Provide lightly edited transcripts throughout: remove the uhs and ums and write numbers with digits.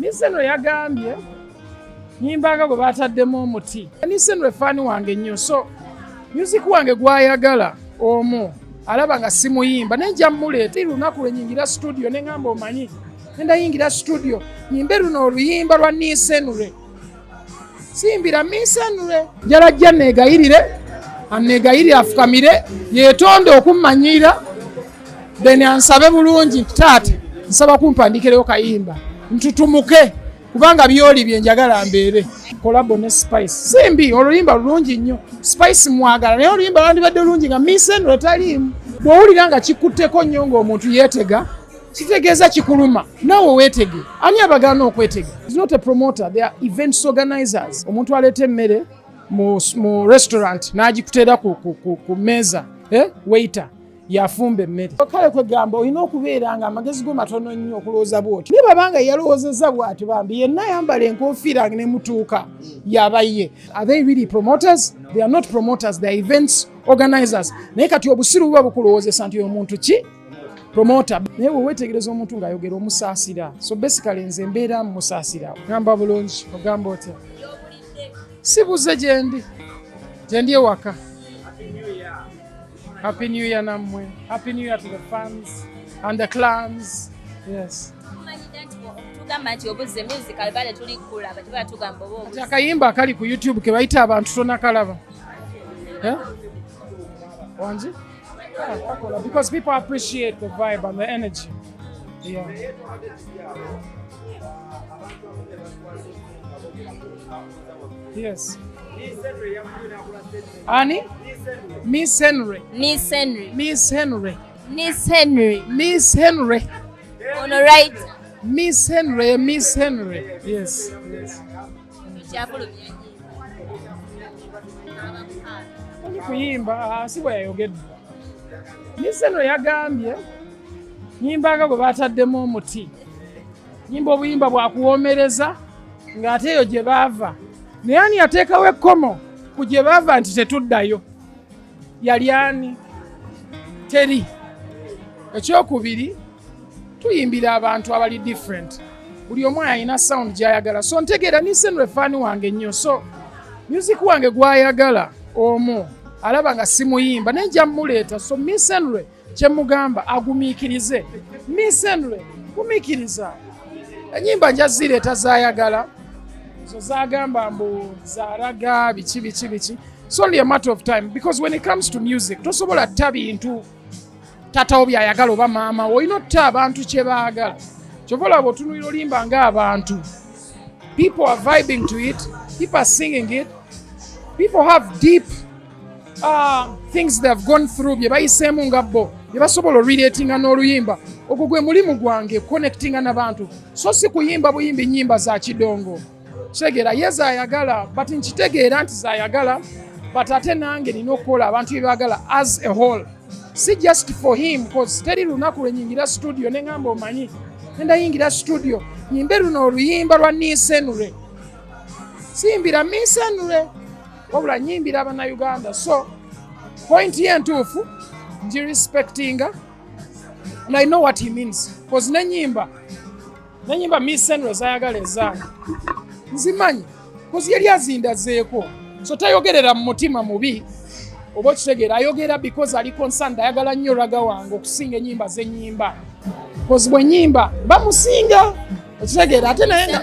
Niseno yagambye nyimbaga bwe bataddemu omuti. Niseno efaani wange nnyo, so music wange gwayagala omu alaba nga simuyimba nenja muleeta lunaku lwe nyingira studio ne ngamba omanyi nenda yingira studio nyimbe luno oluyimba lwa Nisenure simbira Nisenure njala jja negayirire afukamire yetonde okumanyira then ansabe bulungi taata nsaba kumpandikireyo kayimba ntutumuke kubanga byoli byenjagala mbeere kolabo ne Spice simbi oluyimba lulungi nnyo Spice mwagala naye oluyimba lwandibadde lulungi nga Nisenure taliimu bw'owulira nga kikutteko nnyo ng'omuntu yeetega kitegeeza kikuluma naawe weetege ani abagana okwetega. Is not a promoter, they are events organizers. Omuntu aleeta emmere mu restaurant n'agikuteera ku mmeeza waiter yafumba emmere kale kwegamba olina okubeera nga amagezi go matono nnyo okulowooza bwoti naye babanga yalowoozezza bw'ati bambi yenna ayambala enkofiira ne mutuuka yabaye. Are they really promoters? They are not promoters, they are events organizers. Naye kati obusiru buba bukulowoozesa nti omuntu ki promoter naye wewetegereza omuntu ng'ayogera omusaasira. So basically nze mbeera musaasira. Gamba bulungi ogamba otya? Sibuze gyendi ewaka. Happy New Year namwe. Happy New Year to the fans and the clans. Yes. Akayimba akali ku YouTube ke bayita abantu tona kalaba. Wanji? Because people appreciate the vibe and the energy. Yeah. Yes. Ani? Miss Henry. Miss Henry. Miss Henry. Miss Henry. Miss Henry. On the right. Miss Henry. Miss Henry. Yes. Yes. Kuyimba si bwe yayogedde. Miss Henry yagambye nyimbaga bwe bataddemu omuti. Nyimba obuyimba bwakuwoomereza ng'ate eyo gye baava. Naye ani yateekawo ekkomo ku gye baava nti tetuddayo? Yali ani? Teri. Ekyokubiri tuyimbira abantu abali different. Buli omu alina sound gy'ayagala. So ntegeera Nisenure efaani wange nnyo. So music wange gwayagala omu alaba nga simuyimba nenja muleeta. So Nisenure kye mugamba agumiikirize. Nisenure gumiikiriza. Ennyimba nja zireeta z'ayagala. So zagamba mbu zaraga biki. It's only a matter of time because when it comes to music tosobola tta bintu tatawo byayagala oba maama olina otta abantu kye baagala. Kyobola bw'otunuulira olimba ng'abantu. People are vibing to it, people are singing it, people have deep things they have gone through bye bayiseemu nga bo bye basobola relatinga n'oluyimba. Ogwo gwe mulimu gwange connectinga n'abantu so si kuyimba buyimbi nnyimba za kidongo. Kitegeera ye zaayagala but nkitegeera nti zaayagala but ate nange nina okukola abantu bye baagala as a whole. Si just for him because teri lunaku lwe nyingira studio ne ngamba omanyi nenda yingira studio nyimbe luno oluyimba lwa Nisenure simbira Nisenure wabula nyimbira Abannayuganda. So point ye entuufu nji respectinga and I know what he means because nenyimba Nisenure zaayagala ezaange nzimanyi because yali azindazeeko. So tayogerera mu mutima mubi oba kitegeera ayogera because ali concerned ayagala nnyo raga wange okusinga ennyimba z'ennyimba because bwe nnyimba bamusinga okitegeera ate naye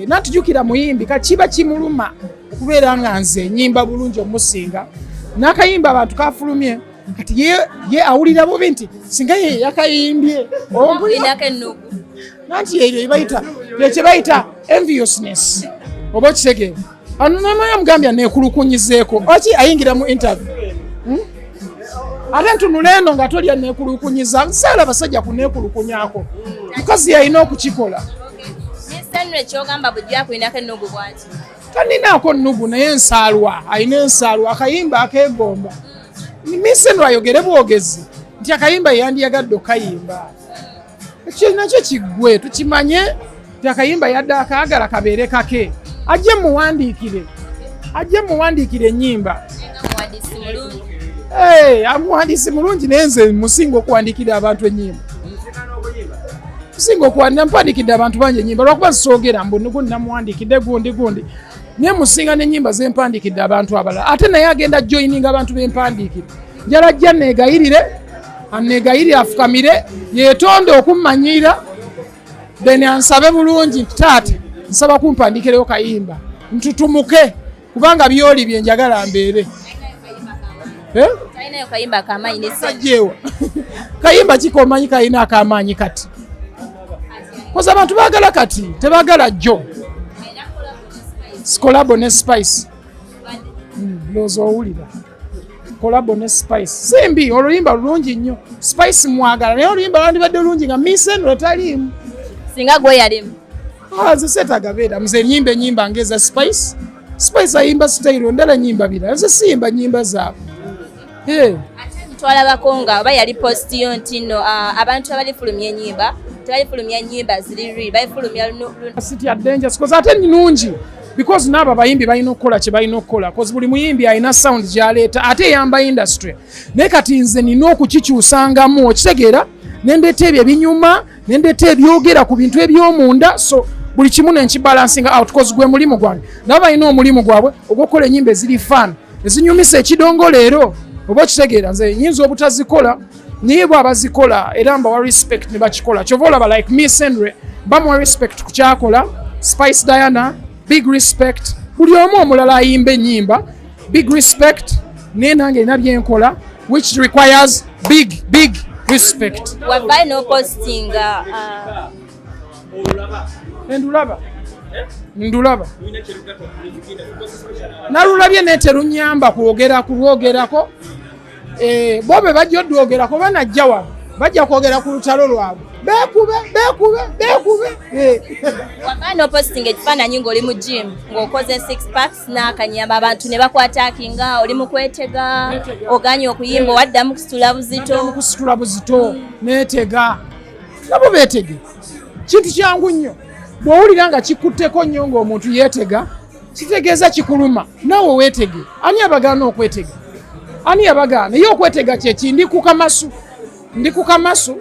natujjukira muyimbi kakiba kimuluma okubeera nga nze ennyimba bulungi omusinga n'akayimba abantu kafulumye kati ye awulira bubi nti singa ye yakayimbye nanti ekyo bayita enviousness oba kitegeera. Ano namaya mugambya neekulukunyizeeko oki ayingira mu interview ate ntunula eno nga tolya neekulukunyiza nsaala basajja kuneekulukunyako mukazi yalina okukikola. Nisenure kyogamba bwe gyakulinako ennugu bwati taninaako nnugu naye ensaalwa alina ensaalwa akayimba akeegomba. Nisenure ayogere bwogezi nti akayimba yandiyagadde okayimba ekyo nakyo kiggwe tukimanye nti akayimba yadde akaagala kabeere kake. Ajje muwandiikire ennyimba. Amuwandiisi mulungi naye nze musinga okuwandiikira abantu ennyimba. singa okuwanira mpandikidde abantu bangi ennyimba lwakuba zisoogera mbu gundi namuwandiikidde gundi naye musinga n'ennyimba zempandikidde abantu abalala ate naye agenda joininga abantu bempandiikidde njala jja negayirire afukamire yeetonde okummanyira then ansabe bulungi taata nsaba kumpandikireyo kayimba ntutumuke kubanga byoli bye njagala mbeere Talinayo kayimba akamanyi ne sajjeewa kayimba kikomanyi kalina akamanyi kati koza abantu baagala kati tebaagala jjo kolabo ne spice ndowooza owulira kolabo ne spice simbi oluyimba lulungi nnyo spice mwagala naye oluyimba lwandibadde lulungi nga miseno taliimu singa gwe yalimu nze setagabeera nze nyimba ngeza spice ayimba sitairo ndala nyimba bira nze siyimba nyimba zaabwe twalabako nga oba yali postiyo nti nno abantu abalifulumya ennyimba tebalifulumya nnyimba ziri balifulumya sitya danger because ate nnungi because n'abo abayimbi balina okukola kye balina okukola because buli muyimbi alina sound gy'aleeta ate eyamba industry naye kati nze nina okukikyusangamu okitegeera nendeeta ebyo ebinyuma nendeeta ebyogera ku bintu eby'omunda so buli kimu nenkibalansinga out because gwe mulimu gwange nabo balina omulimu gwabwe ogw'okukola ennyimba eziri fan ezinyumisa ekidongo leero oba okitegeera nze nyinza obutazikola naye bwe abazikola era mbawa respect ne bakikola kyova olaba like Miss Henry bamuwa respect ku kyakola Spice Diana big respect buli omu omulala ayimba ennyimba big respect naye nange erina byenkola which requires big respect. Wavayo no posting ndulaba nalulabye naye terunyamba kulwogerako bobe bajja odwogerako banajja wano bajja kwogera ku lutalo lwabwe beekube wavayo no posting ekifaananyi ng'oli mu gym ng'okoze 6 packs n'akanyamba abantu ne bakwatakinga oli mu kwetega oganye okuyimba waddamu kusitula buzito neetega nabo beetege kintu kyangu nnyo bw'owulira nga kikutteko nnyo ng'omuntu yeetega kitegeeza kikuluma naawe weetege ani abagaana okwetega ani yabagaana ye okwetega kyeki ndi ku kamasu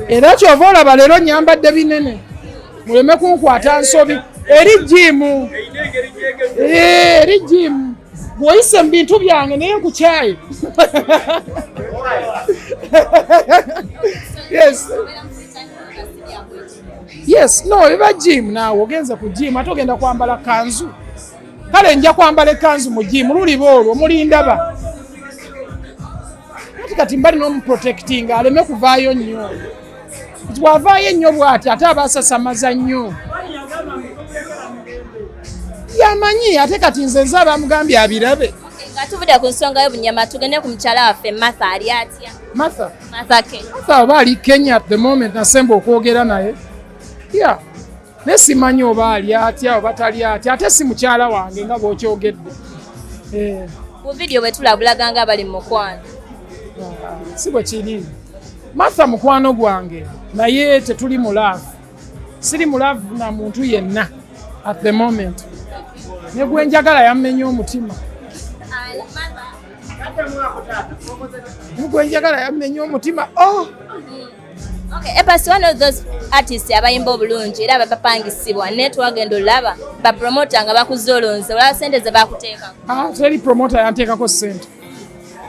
era kyova olaba leero nyambadde binene muleme kunkwata nsobi eri jimu bw'oyise mu bintu byange naye nkukyaye yes no eba gym naawe ogenze ku gym ate ogenda kwambala kanzu kale nja kwambala ekanzu mu gym luliba olwo mulindaba kati mbali n'omuprotectinga aleme kuvaayo nnyo bw'avaayo ennyo bw'ati ate aba asasamaza nnyo yamanyi ate kati nze nze abamugambye abirabe nga tuvudde ku nsonga y'obunyama tugende ku mukyala waffe Martha ali atya Martha oba ali Kenya at the moment nasemba okwogera naye naye simanyi oba ali atya oba tali atya ate si mukyala wange nga bw'okyogedde ku vidiyo bwe tulabulaga nga bali mu mukwano si bwe kiri Martha mukwano gwange naye tetuli mulaavu siri mulaavu na muntu yenna at the moment ne gwe njagala yammenya omutima Epasi one of those artists abayimba obulungi era bapangisibwa naye twagenda olaba bapromota nga bakuzolonze olaba sente ze bakuteekako teri promota yanteekako sente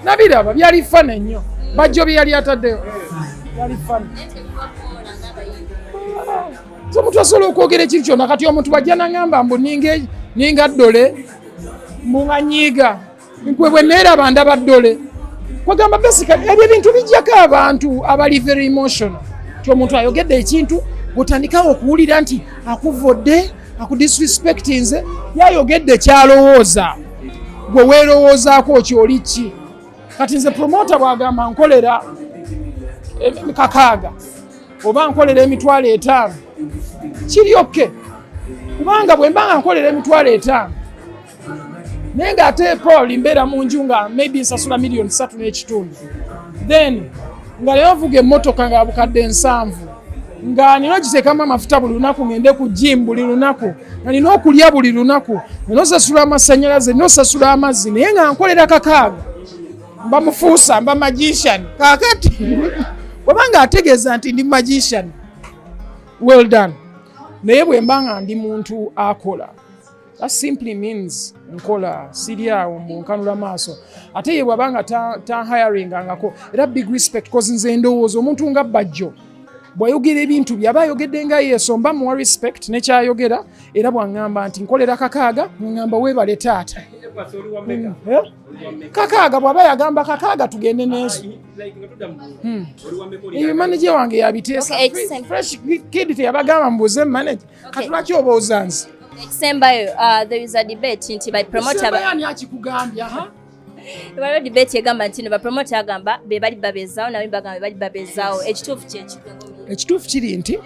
nabiraba byali fana ennyo bajjo bye yali ataddeyo byali fana omuntu asobola okwogera ekintu kyonna kati omuntu bwajja naŋŋamba mbu ninga ddole muŋanyiiga nkwe bwe neeraba ndaba ddole kwagamba basically ebyo ebintu bijjako abantu abali very emotional ti omuntu ayogedde ekintu bw'otandikawo okuwulira nti akuvodde akudisrespectinze yayogedde kyalowooza gwe weerowoozaako kyoli ki kati nze promota bw'agamba nkolera 6 oba nkolera 5,000 kiri okke kubanga bwe mbanga nkolera 5,000 naye ng'ate probably mbeera mu nju nga maybe nsasula $3.5 million then nga leero nvuga emmotoka nga bukadde 7 nga nina okiteekamu amafuta buli lunaku ngende ku gym buli lunaku nga nina okulya buli lunaku nina osasula amasannyalaze nina osasula amazzi naye nga nkolera kakaaga mba mufuusa mba magician kaakati bwebanga ategeeza nti ndi magician well done naye bwe mba nga ndi muntu akola that simply means nkola siri awo munkanula maaso ate ye bwabanga tanhiringangako era big respect cause nze ndowooza omuntu nga bajjo bw'ayogera ebintu byaba ayogedde nga yesu mba muwa respect nekyayogera era bw'aŋŋamba nti nkolera kakaaga ŋŋamba weebale taata kakaaga bw'aba yagamba kakaaga tugende n'ezo eyo manager wange yabiteesa fresh kid teyabagamba mbuuze manager katulaki obooza nze ekisembayo there is a debate nti bapromoterani akikugambya waliwo debate egamba nti no bapromoter agamba be bali babeezaawo nabe bagamba be bali babeezaawo ekituufu kyekyo ekituufu kiri nti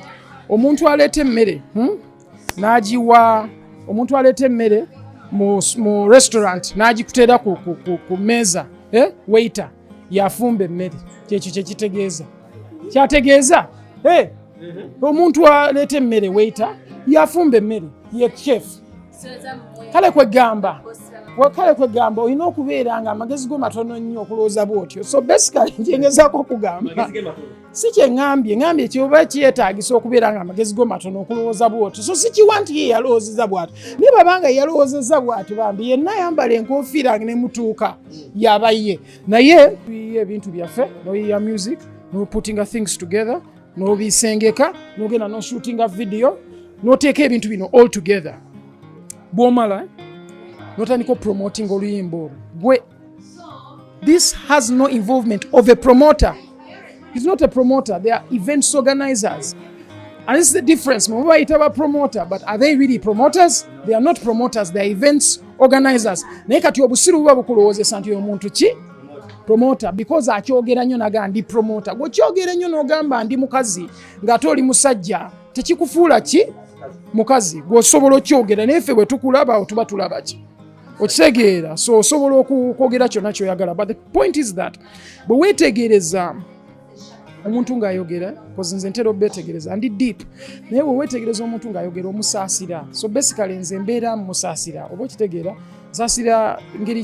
omuntu aleeta emmere n'agiwa omuntu aleeta emmere mu restaurant n'agikuteera ku mmeeza waiter yafumba emmere kyekyo kyekitegeeza kyategeeza omuntu aleeta emmere waiter yafumba emmere ye chef kale kwegamba olina okubeera nga amagezi go matono nnyo okulowooza bwotyo so basically njengezaako okugamba si ngambye kyoba kyetaagisa okubeera nga amagezi go matono okulowooza bwotyo so si kiwa nti ye yalowoozeza bwatyo naye babanga yalowoozeza bwatyo bambi yenna ayambala enkofiira nga nemutuuka yaba ye naye tuyiye ebintu byaffe noyiya music noputtinga things together nobisengeka nogenda noshootinga video noteeka ebintu bino all together bwomala notandika promoting oluyimba olwo gwe this has no involvement of a promoter. He's not a promoter, they are events organizers. And this is the difference. Mwa itaba promoter, but are they really promoters? They are not promoters, they are events organizers. Naye kati obusiru buba bukulowoozesa nti omuntu ki promoter because akyogera nnyo naga ndi promoter. Gwokyogera nnyo n'ogamba ndi mukazi ng'ate oli musajja tekikufuula ki mukazi gw'osobola okyogera naye ffe bwe tukulaba tuba tulaba ki okitegeera so osobola okwogera kyonna kyoyagala but the point is that bwe weetegereza omuntu ng'ayogera kozi nze ntera obeetegereza ndi deep naye bwe weetegereza omuntu ng'ayogera omusaasira so basically nze mbeera musaasira oba okitegeera nsaasira ngeri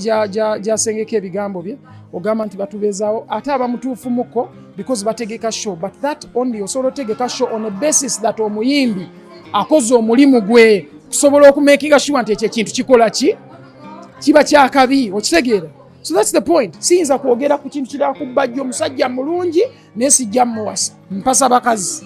gyasengeka ebigambo bye ogamba nti batubeezaawo ate abamutuufu muko because bategeka show but that only osobola otegeka show on a basis that omuyimbi akoze omulimu gwe kusobola okumakinga sure nti ekyo ekintu kikola ki kiba kyakabi okitegeera so that's the point siyinza kwogera ku kintu kirala ku bajjo omusajja mulungi naye sijja muwasa mpasa bakazi